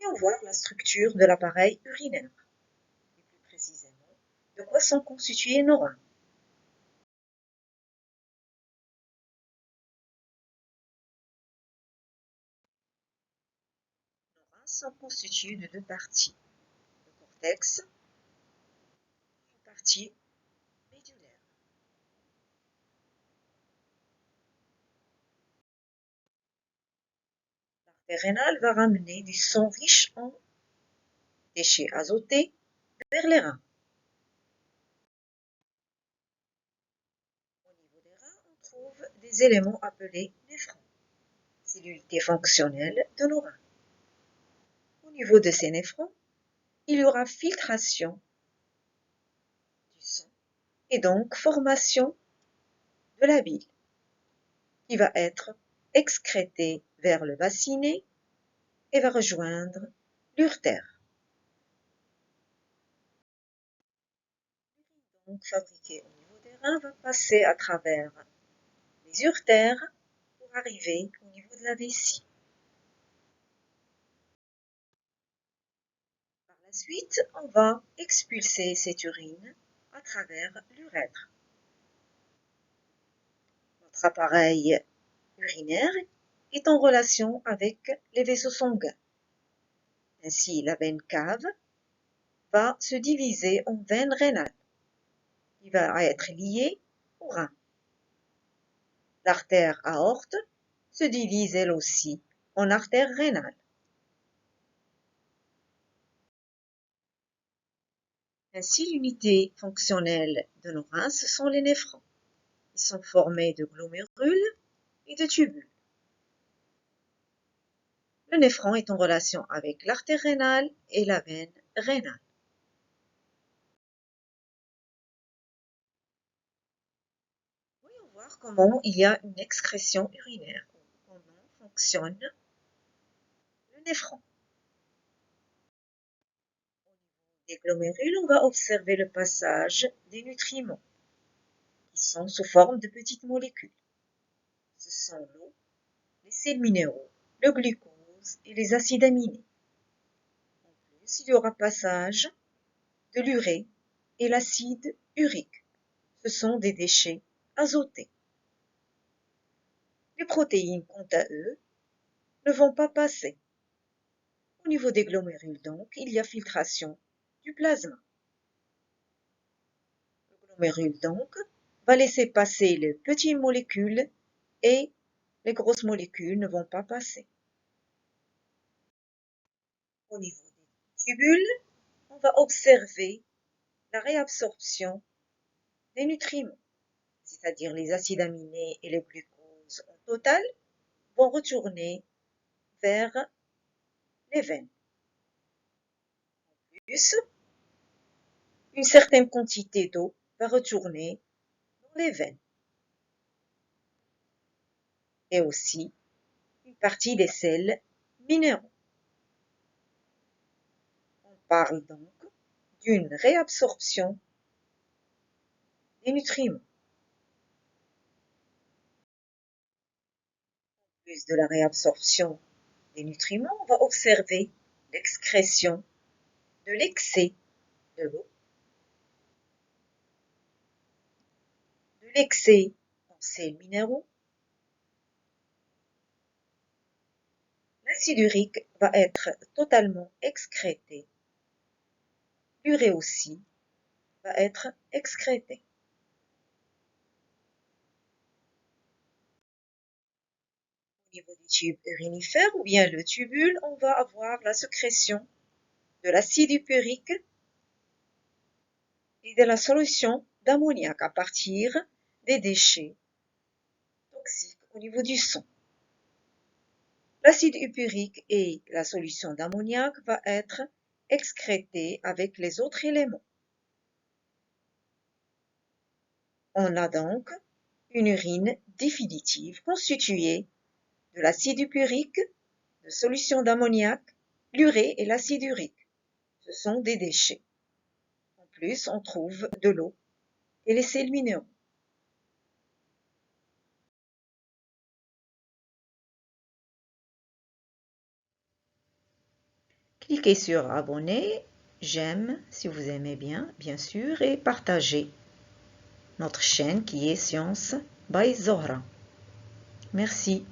Voyons voir la structure de l'appareil urinaire. Et plus précisément, de quoi sont constitués nos reins. Nos reins sont constitués de deux parties, le cortex et une partie médulaire. L'artère rénale va ramener du sang riche en déchets azotés vers les reins. Au niveau des reins, on trouve des éléments appelés néphrons. C'est l'unité fonctionnelle de nos reins. Au niveau de ces néphrons, il y aura filtration du sang et donc formation de la bile qui va être excrétée vers le bassinet et va rejoindre l'urtère. L'urine donc fabriquée au niveau des reins va passer à travers les urtères pour arriver au niveau de la vessie. Par la suite, on va expulser cette urine à travers l'urètre. Notre appareil urinaire est en relation avec les vaisseaux sanguins. Ainsi, la veine cave va se diviser en veine rénale, qui va être liée au rein. L'artère aorte se divise elle aussi en artère rénale. Ainsi, l'unité fonctionnelle de nos reins, ce sont les néphrons. Ils sont formés de glomérules et de tubules. Le néphron est en relation avec l'artère rénale et la veine rénale. Voyons voir comment il y a une excrétion urinaire, comment fonctionne le néphron. Des glomérules, on va observer le passage des nutriments qui sont sous forme de petites molécules. Ce sont l'eau, les sels minéraux, le glucose et les acides aminés. En plus, il y aura passage de l'urée et l'acide urique. Ce sont des déchets azotés. Les protéines, quant à eux, ne vont pas passer. Au niveau des glomérules, donc, il y a filtration du plasma. Le glomérule, donc, va laisser passer les petites molécules et les grosses molécules ne vont pas passer. Au niveau des tubules, on va observer la réabsorption des nutriments, c'est-à-dire les acides aminés et le glucose en total vont retourner vers les veines. En plus, une certaine quantité d'eau va retourner dans les veines. Et aussi une partie des sels minéraux. On parle donc d'une réabsorption des nutriments. En plus de la réabsorption des nutriments, on va observer l'excrétion de l'excès de l'eau, de l'excès en sels minéraux. L'acide urique va être totalement excrété. L'urée aussi va être excrétée. Au niveau des tubes urinifères ou bien le tubule, on va avoir la sécrétion de l'acide urique et de la solution d'ammoniac à partir des déchets toxiques au niveau du sang. L'acide urique et la solution d'ammoniac va être excrétée avec les autres éléments. On a donc une urine définitive constituée de l'acide urique, de solution d'ammoniac, l'urée et l'acide urique. Ce sont des déchets. En plus, on trouve de l'eau et les sels minéraux. Cliquez sur abonner, j'aime si vous aimez bien sûr, et partagez notre chaîne qui est Science by Zohra. Merci.